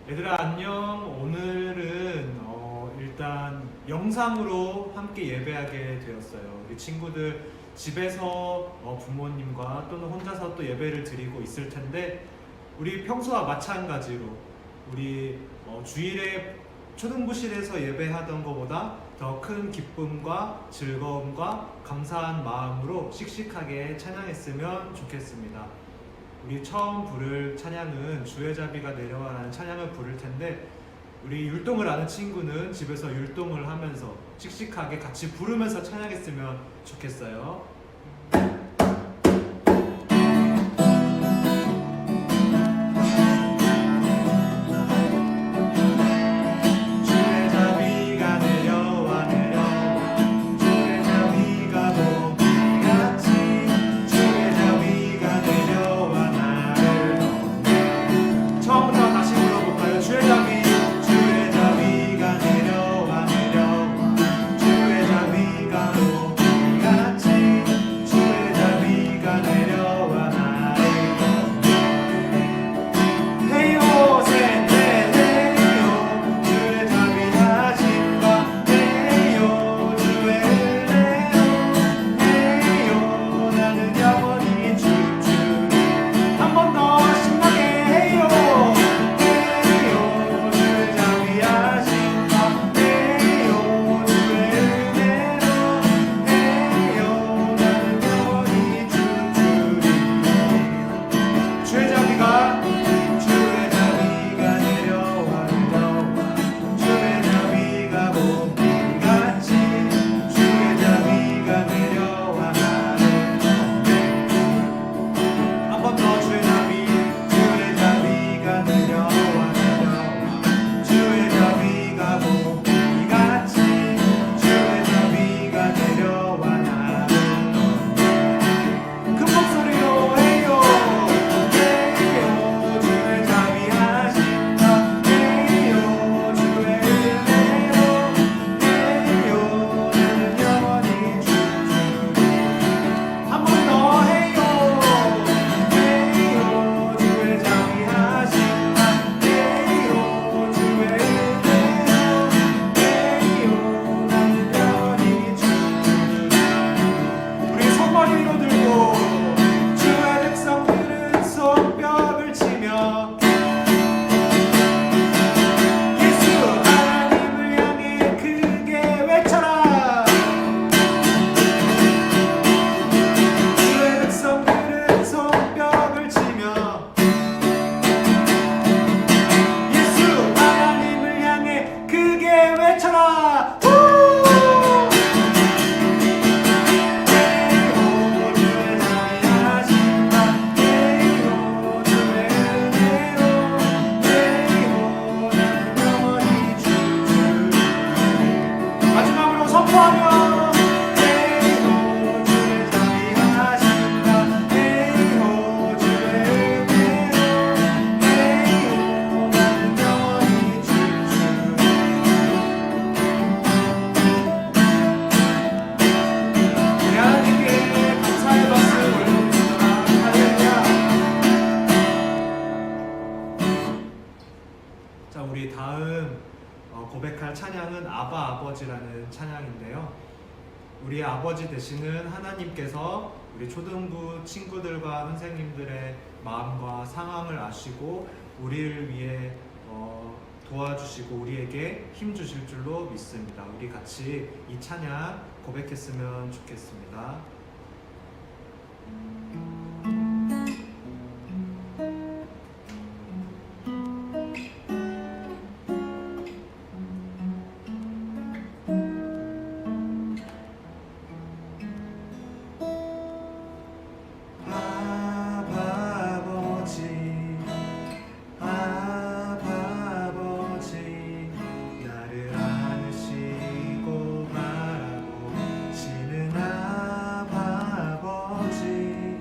얘들아 안녕. 오늘은 일단 영상으로 함께 예배하게 되었어요. 우리 친구들 집에서 부모님과 또는 혼자서 또 예배를 드리고 있을 텐데 우리 평소와 마찬가지로 우리 주일에 초등부실에서 예배하던 것보다 더 큰 기쁨과 즐거움과 감사한 마음으로 씩씩하게 찬양했으면 좋겠습니다. 우리 처음 부를 찬양은 주의 자비가 내려와라는 찬양을 부를 텐데 우리 율동을 아는 친구는 집에서 율동을 하면서 씩씩하게 같이 부르면서 찬양했으면 좋겠어요. 우리 다음 고백할 찬양은 아바 아버지라는 찬양인데요. 우리 아버지 되시는 하나님께서 우리 초등부 친구들과 선생님들의 마음과 상황을 아시고 우리를 위해 도와주시고 우리에게 힘 주실 줄로 믿습니다. 우리 같이 이 찬양 고백했으면 좋겠습니다. 나를 안으시고 바라보시는 아버지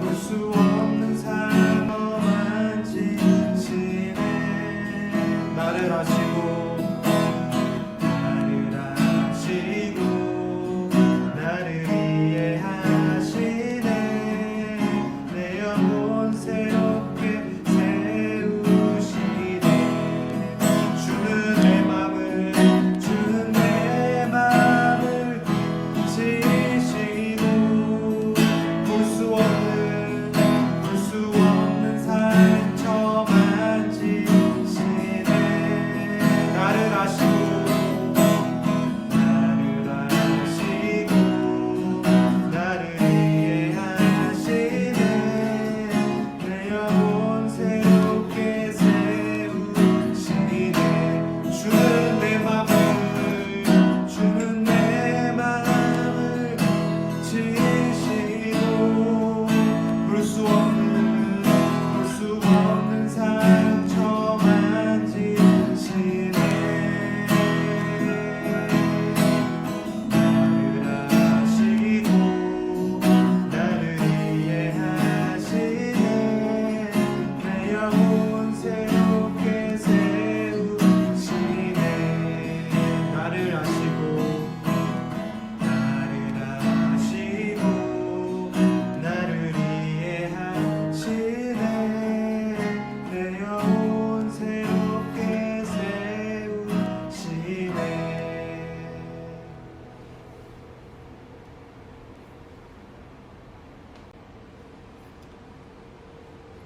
볼 수 없는 삶만 지시네. 나를 아시고 나를 이해하시네. 내 영혼 새롭게 세우시네. 주는 내 맘을 지시고 볼 수 없는 상처만 지시네. 나를 아시고 나를 이해하시네. 내 영혼 새롭게 세우시네. 주는 내 맘을 지시고 볼 수 없는 상처만 지시네. 나를 아시고 나를 이해하시네. 내 영혼 새롭게 세우시네. 나를 아시고 나를 이해하시네. 내 영혼 새롭게 세우시네.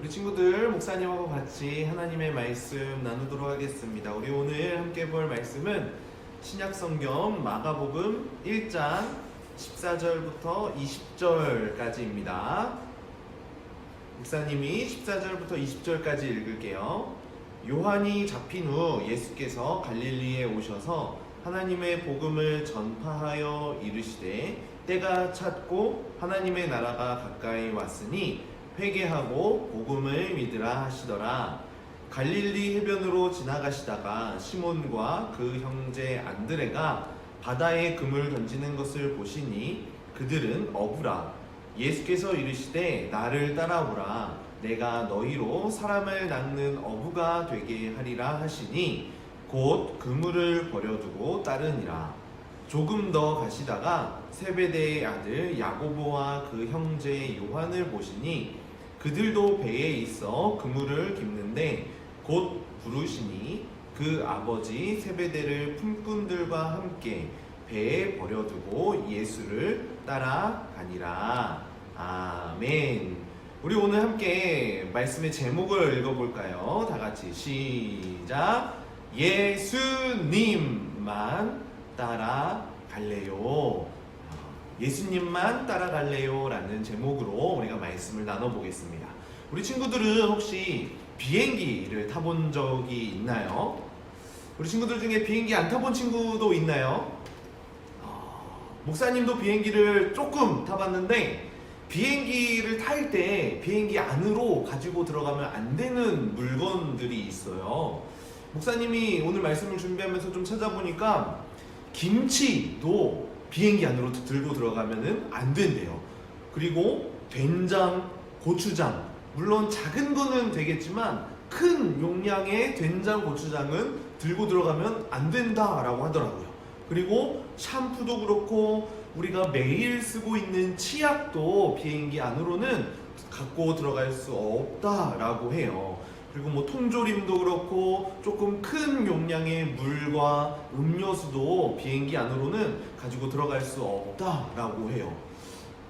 우리 친구들, 목사님하고 같이 하나님의 말씀 나누도록 하겠습니다. 우리 오늘 함께 볼 말씀은 신약성경 마가복음 1장 14절부터 20절까지입니다. 목사님이 14절부터 20절까지 읽을게요. 요한이 잡힌 후 예수께서 갈릴리에 오셔서 하나님의 복음을 전파하여 이르시되 때가 찼고 하나님의 나라가 가까이 왔으니 회개하고 복음을 믿으라 하시더라. 갈릴리 해변으로 지나가시다가 시몬과 그 형제 안드레가 바다에 금을 던지는 것을 보시니 그들은 어부라. 예수께서 이르시되 나를 따라오라. 내가 너희로 사람을 낚는 어부가 되게 하리라 하시니 곧 그물을 버려두고 따르니라. 조금 더 가시다가 세베대의 아들 야고보와 그 형제 요한을 보시니 그들도 배에 있어 그물을 깁는데 곧 부르시니 그 아버지 세베대를 품꾼들과 함께 배에 버려두고 예수를 따라가니라. 아멘. 우리 오늘 함께 말씀의 제목을 읽어볼까요? 다 같이 시작. 예수님만 따라갈래요. 예수님만 따라갈래요 라는 제목으로 우리가 말씀을 나눠보겠습니다. 우리 친구들은 혹시 비행기를 타본 적이 있나요? 우리 친구들 중에 비행기 안 타본 친구도 있나요? 목사님도 비행기를 조금 타봤는데 비행기를 탈 때 비행기 안으로 가지고 들어가면 안 되는 물건들이 있어요. 목사님이 오늘 말씀을 준비하면서 좀 찾아보니까 김치도 비행기 안으로 들고 들어가면 안 된대요. 그리고 된장, 고추장, 물론 작은 거는 되겠지만 큰 용량의 된장, 고추장은 들고 들어가면 안 된다라고 하더라고요. 그리고 샴푸도 그렇고 우리가 매일 쓰고 있는 치약도 비행기 안으로는 갖고 들어갈 수 없다라고 해요. 그리고 뭐 통조림도 그렇고 조금 큰 용량의 물과 음료수도 비행기 안으로는 가지고 들어갈 수 없다라고 해요.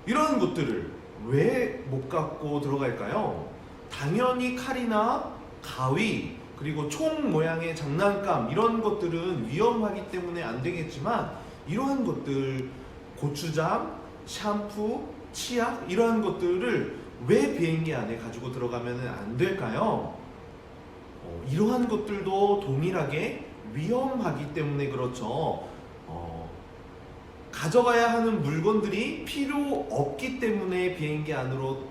이런 것들을 왜 못 갖고 들어갈까요? 당연히 칼이나 가위 그리고 총 모양의 장난감 이런 것들은 위험하기 때문에 안 되겠지만 이러한 것들 고추장, 샴푸, 치약 이러한 것들을 왜 비행기 안에 가지고 들어가면 안 될까요? 이러한 것들도 동일하게 위험하기 때문에 그렇죠. 가져가야 하는 물건들이 필요 없기 때문에 비행기 안으로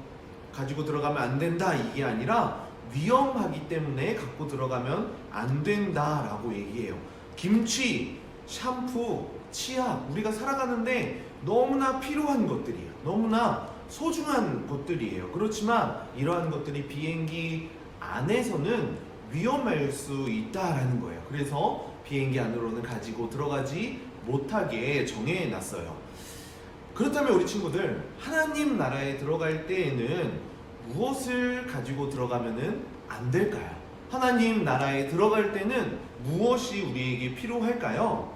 가지고 들어가면 안 된다 이게 아니라 위험하기 때문에 갖고 들어가면 안 된다라고 얘기해요. 김치, 샴푸, 치약, 우리가 살아가는데 너무나 필요한 것들이에요. 너무나 소중한 것들이에요. 그렇지만 이러한 것들이 비행기 안에서는 위험할 수 있다라는 거예요. 그래서 비행기 안으로는 가지고 들어가지 못하게 정해놨어요. 그렇다면 우리 친구들, 하나님 나라에 들어갈 때에는 무엇을 가지고 들어가면은 안 될까요? 하나님 나라에 들어갈 때는 무엇이 우리에게 필요할까요?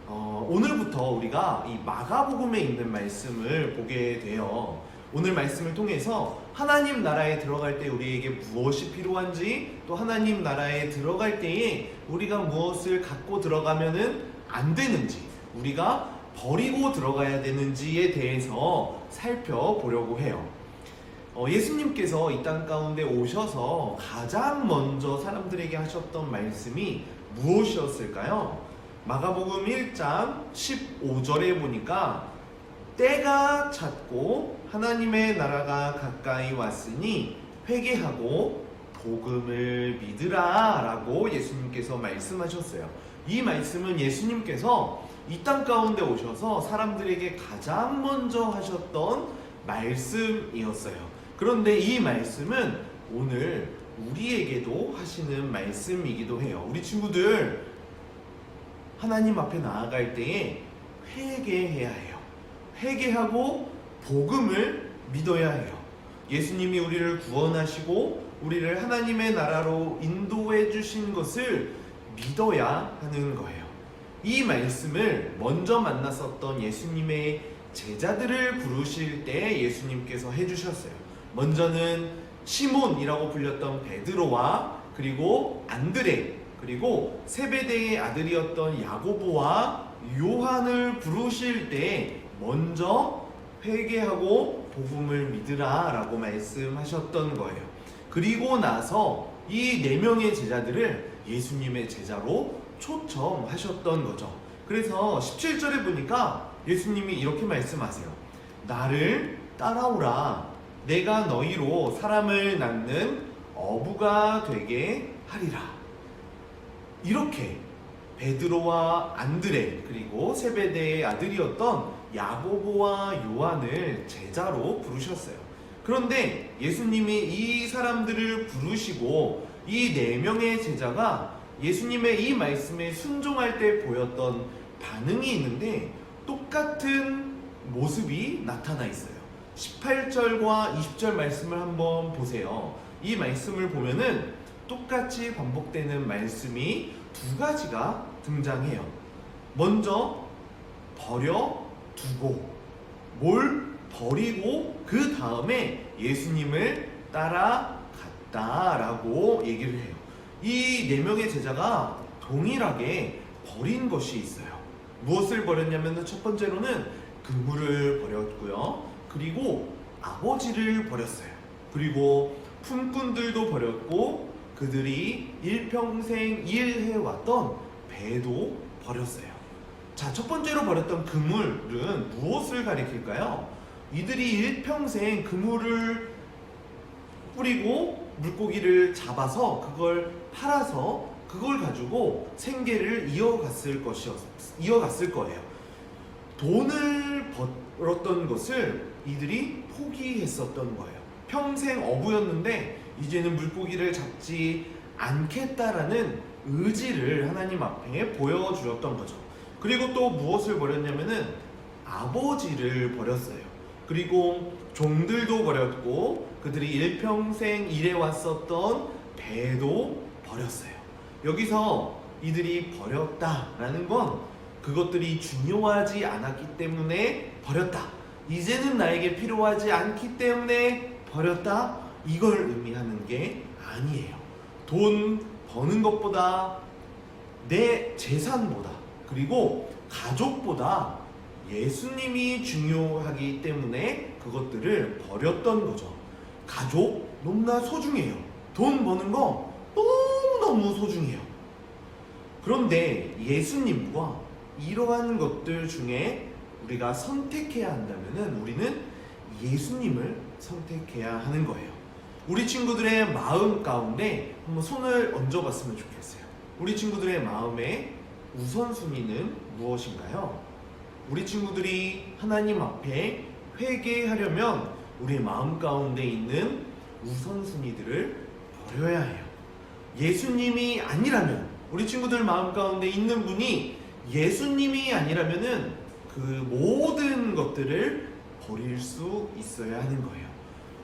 오늘부터 우리가 이 마가복음에 있는 말씀을 보게 돼요. 오늘 말씀을 통해서 하나님 나라에 들어갈 때 우리에게 무엇이 필요한지, 또 하나님 나라에 들어갈 때에 우리가 무엇을 갖고 들어가면은 안 되는지, 우리가 버리고 들어가야 되는지에 대해서 살펴보려고 해요. 예수님께서 이 땅 가운데 오셔서 가장 먼저 사람들에게 하셨던 말씀이 무엇이었을까요? 마가복음 1장 15절에 보니까 때가 찼고 하나님의 나라가 가까이 왔으니 회개하고 복음을 믿으라 라고 예수님께서 말씀하셨어요. 이 말씀은 예수님께서 이 땅 가운데 오셔서 사람들에게 가장 먼저 하셨던 말씀이었어요. 그런데 이 말씀은 오늘 우리에게도 하시는 말씀이기도 해요. 우리 친구들, 하나님 앞에 나아갈 때에 회개해야 해요. 회개하고 복음을 믿어야 해요. 예수님이 우리를 구원하시고 우리를 하나님의 나라로 인도해 주신 것을 믿어야 하는 거예요. 이 말씀을 먼저 만났었던 예수님의 제자들을 부르실 때 예수님께서 해주셨어요. 먼저는 시몬이라고 불렸던 베드로와 그리고 안드레, 그리고 세베대의 아들이었던 야고보와 요한을 부르실 때 먼저 회개하고 복음을 믿으라 라고 말씀하셨던 거예요. 그리고 나서 이 4명의 제자들을 예수님의 제자로 초청하셨던 거죠. 그래서 17절에 보니까 예수님이 이렇게 말씀하세요. 나를 따라오라. 내가 너희로 사람을 낳는 어부가 되게 하리라. 이렇게 베드로와 안드레, 그리고 세베대의 아들이었던 야고보와 요한을 제자로 부르셨어요. 그런데 예수님이 이 사람들을 부르시고 이 4명의 제자가 예수님의 이 말씀에 순종할 때 보였던 반응이 있는데 똑같은 모습이 나타나 있어요. 18절과 20절 말씀을 한번 보세요. 이 말씀을 보면은 똑같이 반복되는 말씀이 2가지가 등장해요. 먼저 버려두고, 뭘 버리고 그 다음에 예수님을 따라갔다라고 얘기를 해요. 이 4명의 제자가 동일하게 버린 것이 있어요. 무엇을 버렸냐면 첫 번째로는 그물을 버렸고요. 그리고 아버지를 버렸어요. 그리고 품꾼들도 버렸고 그들이 일평생 일해왔던 배도 버렸어요. 자, 첫 번째로 버렸던 그물은 무엇을 가리킬까요? 이들이 일평생 그물을 뿌리고 물고기를 잡아서 그걸 팔아서 그걸 가지고 생계를 이어갔을 거예요. 돈을 벌었던 것을 이들이 포기했었던 거예요. 평생 어부였는데 이제는 물고기를 잡지 않겠다라는 의지를 하나님 앞에 보여주었던 거죠. 그리고 또 무엇을 버렸냐면은 아버지를 버렸어요. 그리고 종들도 버렸고 그들이 일평생 일해왔었던 배도 버렸어요. 여기서 이들이 버렸다라는 건 그것들이 중요하지 않았기 때문에 버렸다. 이제는 나에게 필요하지 않기 때문에 버렸다. 이걸 의미하는 게 아니에요. 돈 버는 것보다 내 재산보다 그리고 가족보다 예수님이 중요하기 때문에 그것들을 버렸던 거죠. 가족 너무나 소중해요. 돈 버는 거 너무너무 소중해요. 그런데 예수님과 이러한 것들 중에 우리가 선택해야 한다면은 우리는 예수님을 선택해야 하는 거예요. 우리 친구들의 마음 가운데 한번 손을 얹어봤으면 좋겠어요. 우리 친구들의 마음에 우선순위는 무엇인가요? 우리 친구들이 하나님 앞에 회개하려면 우리 마음 가운데 있는 우선순위들을 버려야 해요. 예수님이 아니라면, 우리 친구들 마음 가운데 있는 분이 예수님이 아니라면은 그 모든 것들을 버릴 수 있어야 하는 거예요.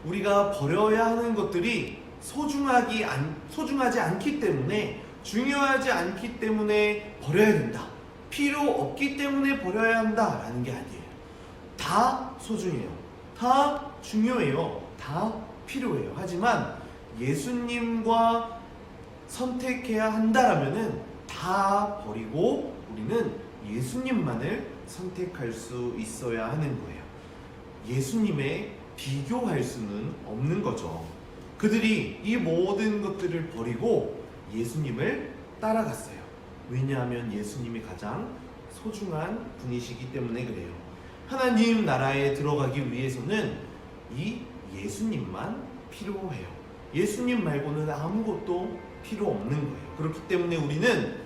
우리가 버려야 하는 것들이 소중하지 않기 때문에, 중요하지 않기 때문에 버려야 된다, 필요 없기 때문에 버려야 한다 라는 게 아니에요. 다 소중해요. 다 중요해요. 다 필요해요. 하지만 예수님과 선택해야 한다라면은 다 버리고 우리는 예수님만을 선택할 수 있어야 하는 거예요. 예수님에 비교할 수는 없는 거죠. 그들이 이 모든 것들을 버리고 예수님을 따라갔어요. 왜냐하면 예수님이 가장 소중한 분이시기 때문에 그래요. 하나님 나라에 들어가기 위해서는 이 예수님만 필요해요. 예수님 말고는 아무것도 필요 없는 거예요. 그렇기 때문에 우리는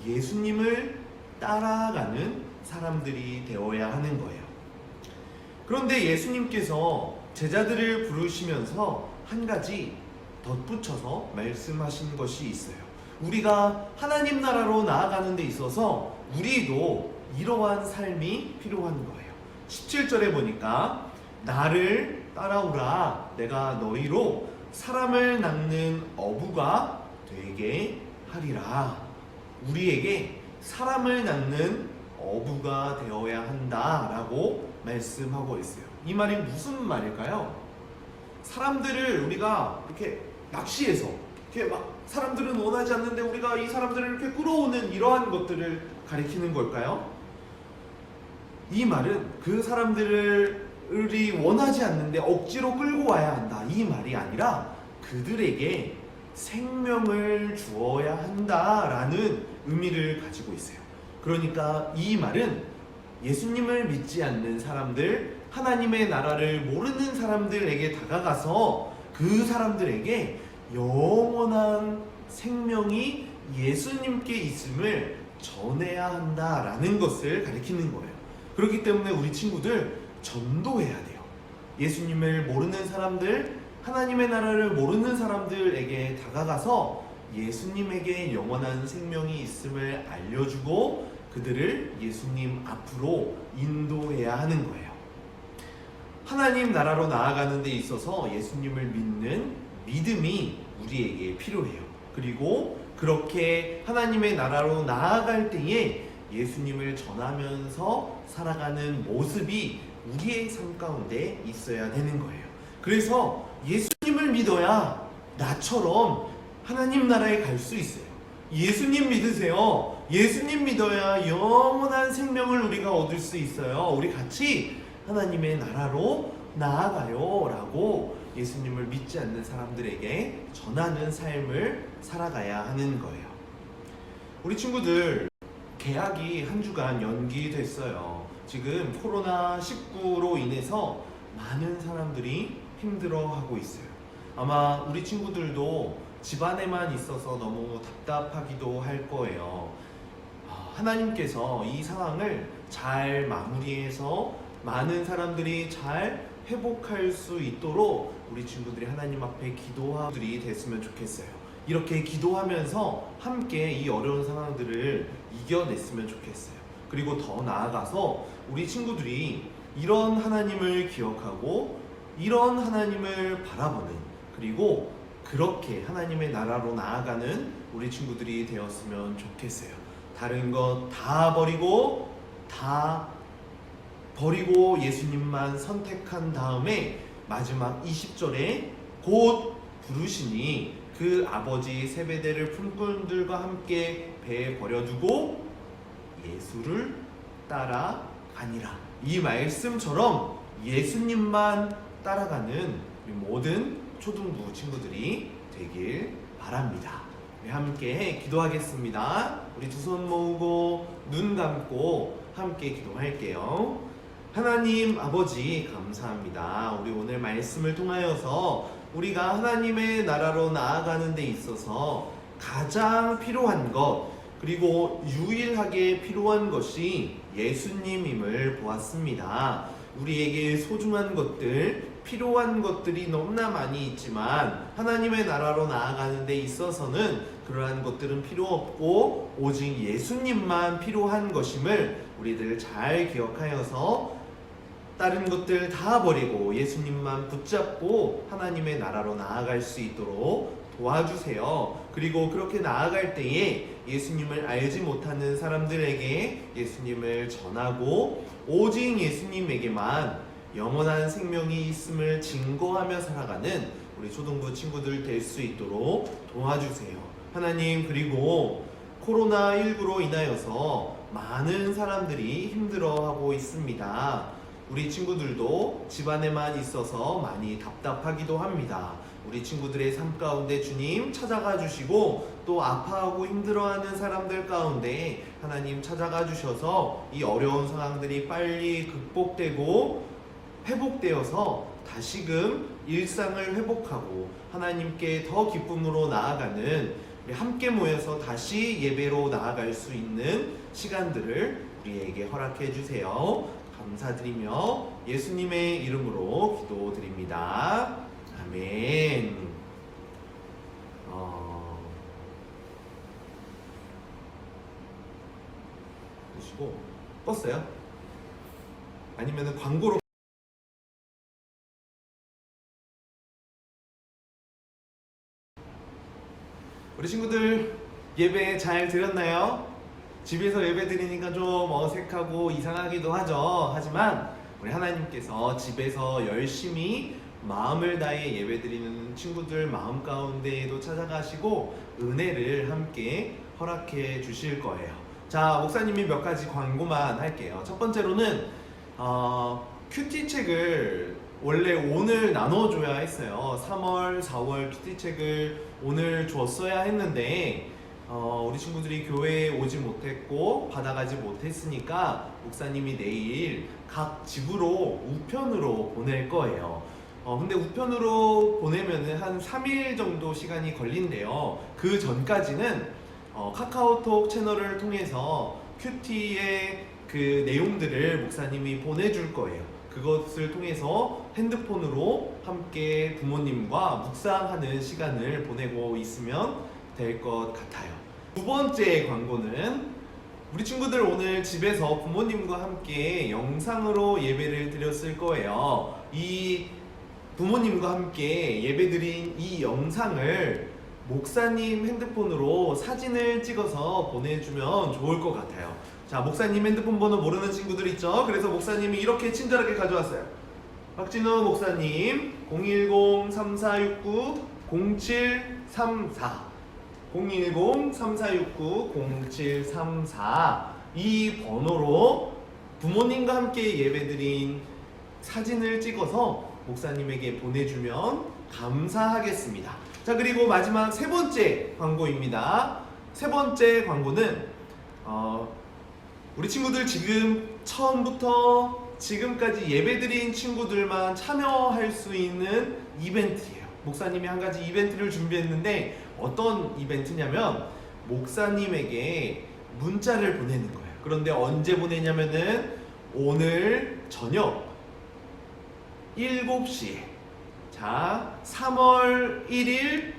예수님을 따라가는 사람들이 되어야 하는 거예요. 그런데 예수님께서 제자들을 부르시면서 한 가지 덧붙여서 말씀하신 것이 있어요. 우리가 하나님 나라로 나아가는 데 있어서 우리도 이러한 삶이 필요한 거예요. 17절에 보니까 나를 따라오라, 내가 너희로 사람을 낚는 어부가 되게 하리라. 우리에게 사람을 낚는 어부가 되어야 한다라고 말씀하고 있어요. 이 말이 무슨 말일까요? 사람들을 우리가 이렇게 낚시해서 이렇게 막 사람들은 원하지 않는데 우리가 이 사람들을 이렇게 끌어오는 이러한 것들을 가리키는 걸까요? 이 말은 그 사람들이 원하지 않는데 억지로 끌고 와야 한다, 이 말이 아니라 그들에게 생명을 주어야 한다라는 의미를 가지고 있어요. 그러니까 이 말은 예수님을 믿지 않는 사람들, 하나님의 나라를 모르는 사람들에게 다가가서 그 사람들에게 영원한 생명이 예수님께 있음을 전해야 한다라는 것을 가리키는 거예요. 그렇기 때문에 우리 친구들 전도해야 돼요. 예수님을 모르는 사람들, 하나님의 나라를 모르는 사람들에게 다가가서 예수님에게 영원한 생명이 있음을 알려주고 그들을 예수님 앞으로 인도해야 하는 거예요. 하나님 나라로 나아가는 데 있어서 예수님을 믿는 믿음이 우리에게 필요해요. 그리고 그렇게 하나님의 나라로 나아갈 때에 예수님을 전하면서 살아가는 모습이 우리의 삶 가운데 있어야 되는 거예요. 그래서 예수님을 믿어야 나처럼 하나님 나라에 갈 수 있어요. 예수님 믿으세요. 예수님 믿어야 영원한 생명을 우리가 얻을 수 있어요. 우리 같이 하나님의 나라로 나아가요 라고 예수님을 믿지 않는 사람들에게 전하는 삶을 살아가야 하는 거예요. 우리 친구들 개학이 한 주간 연기됐어요. 지금 코로나19로 인해서 많은 사람들이 힘들어하고 있어요. 아마 우리 친구들도 집안에만 있어서 너무 답답하기도 할 거예요. 하나님께서 이 상황을 잘 마무리해서 많은 사람들이 잘 회복할 수 있도록 우리 친구들이 하나님 앞에 기도하들이 됐으면 좋겠어요. 이렇게 기도하면서 함께 이 어려운 상황들을 이겨냈으면 좋겠어요. 그리고 더 나아가서 우리 친구들이 이런 하나님을 기억하고 이런 하나님을 바라보는, 그리고 그렇게 하나님의 나라로 나아가는 우리 친구들이 되었으면 좋겠어요. 다른 것 다 버리고 예수님만 선택한 다음에 마지막 20절에 곧 부르시니 그 아버지 세베대를 품꾼들과 함께 배에 버려두고 예수를 따라가니라. 이 말씀처럼 예수님만 따라가는 우리 모든 초등부 친구들이 되길 바랍니다. 우리 함께 기도하겠습니다. 우리 두 손 모으고 눈 감고 함께 기도할게요. 하나님 아버지 감사합니다. 우리 오늘 말씀을 통하여서 우리가 하나님의 나라로 나아가는 데 있어서 가장 필요한 것, 그리고 유일하게 필요한 것이 예수님임을 보았습니다. 우리에게 소중한 것들, 필요한 것들이 너무나 많이 있지만 하나님의 나라로 나아가는 데 있어서는 그러한 것들은 필요 없고 오직 예수님만 필요한 것임을 우리들 잘 기억하여서 다른 것들 다 버리고 예수님만 붙잡고 하나님의 나라로 나아갈 수 있도록 도와주세요. 그리고 그렇게 나아갈 때에 예수님을 알지 못하는 사람들에게 예수님을 전하고 오직 예수님에게만 영원한 생명이 있음을 증거하며 살아가는 우리 초등부 친구들 될 수 있도록 도와주세요. 하나님, 그리고 코로나19로 인하여서 많은 사람들이 힘들어하고 있습니다. 우리 친구들도 집안에만 있어서 많이 답답하기도 합니다. 우리 친구들의 삶 가운데 주님 찾아가 주시고 또 아파하고 힘들어하는 사람들 가운데 하나님 찾아가 주셔서 이 어려운 상황들이 빨리 극복되고 회복되어서 다시금 일상을 회복하고 하나님께 더 기쁨으로 나아가는 우리 함께 모여서 다시 예배로 나아갈 수 있는 시간들을 우리에게 허락해 주세요. 감사드리며 예수님의 이름으로 기도드립니다. 아멘. 보시고 껐어요? 아니면은 광고로 우리 친구들 예배 잘 드렸나요? 집에서 예배 드리니까 좀 어색하고 이상하기도 하죠. 하지만 우리 하나님께서 집에서 열심히 마음을 다해 예배 드리는 친구들 마음 가운데에도 찾아가시고 은혜를 함께 허락해 주실 거예요. 자, 목사님이 몇 가지 광고만 할게요. 첫 번째로는 큐티 책을 원래 오늘 나눠줘야 했어요. 3월, 4월 큐티 책을 오늘 줬어야 했는데 우리 친구들이 교회에 오지 못했고 받아가지 못했으니까 목사님이 내일 각 집으로 우편으로 보낼 거예요. 근데 우편으로 보내면은 한 3일 정도 시간이 걸린대요. 그 전까지는 카카오톡 채널을 통해서 큐티의 그 내용들을 목사님이 보내줄 거예요. 그것을 통해서 핸드폰으로 함께 부모님과 묵상하는 시간을 보내고 있으면 될 것 같아요. 두 번째 광고는 우리 친구들 오늘 집에서 부모님과 함께 영상으로 예배를 드렸을 거예요. 이 부모님과 함께 예배드린 이 영상을 목사님 핸드폰으로 사진을 찍어서 보내주면 좋을 것 같아요. 자, 목사님 핸드폰 번호 모르는 친구들 있죠? 그래서 목사님이 이렇게 친절하게 가져왔어요. 박진우 목사님 010-3469-0734 010-3469-0734 이 번호로 부모님과 함께 예배드린 사진을 찍어서 목사님에게 보내주면 감사하겠습니다. 자, 그리고 마지막 세 번째 광고입니다. 세 번째 광고는 우리 친구들 지금 처음부터 지금까지 예배드린 친구들만 참여할 수 있는 이벤트예요. 목사님이 한 가지 이벤트를 준비했는데 어떤 이벤트냐면 목사님에게 문자를 보내는 거예요. 그런데 언제 보내냐면은 오늘 저녁 7시에 자 3월 1일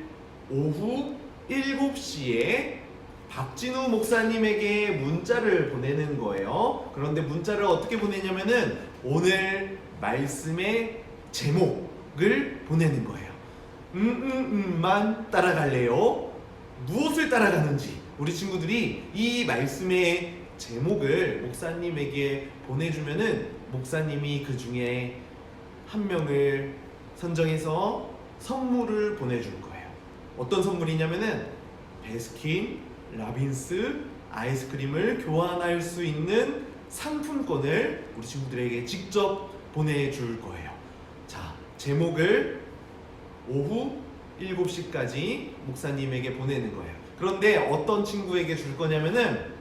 오후 7시에 박진우 목사님에게 문자를 보내는 거예요. 그런데 문자를 어떻게 보내냐면은 오늘 말씀의 제목을 보내는 거예요. 만 따라갈래요? 무엇을 따라가는지 우리 친구들이 이 말씀의 제목을 목사님에게 보내주면은 목사님이 그 중에 한 명을 선정해서 선물을 보내줄 거예요. 어떤 선물이냐면은 베스킨 라빈스 아이스크림을 교환할 수 있는 상품권을 우리 친구들에게 직접 보내줄 거예요. 자, 제목을 오후 7시까지 목사님에게 보내는 거예요. 그런데 어떤 친구에게 줄 거냐면은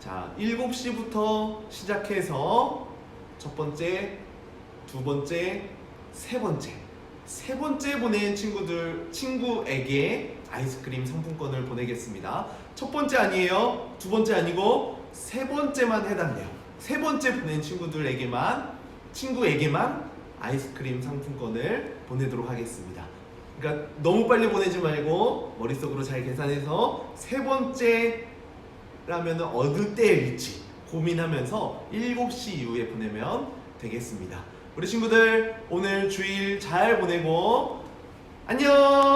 자, 7시부터 시작해서 첫 번째, 두 번째, 세 번째 보낸 친구에게 아이스크림 상품권을 보내겠습니다. 첫 번째 아니에요. 두 번째 아니고 세 번째만 해당돼요. 세 번째 보낸 친구에게만 아이스크림 상품권을 보내도록 하겠습니다. 그러니까 너무 빨리 보내지 말고 머릿속으로 잘 계산해서 세 번째라면 어느 때일지 고민하면서 7시 이후에 보내면 되겠습니다. 우리 친구들 오늘 주일 잘 보내고 안녕!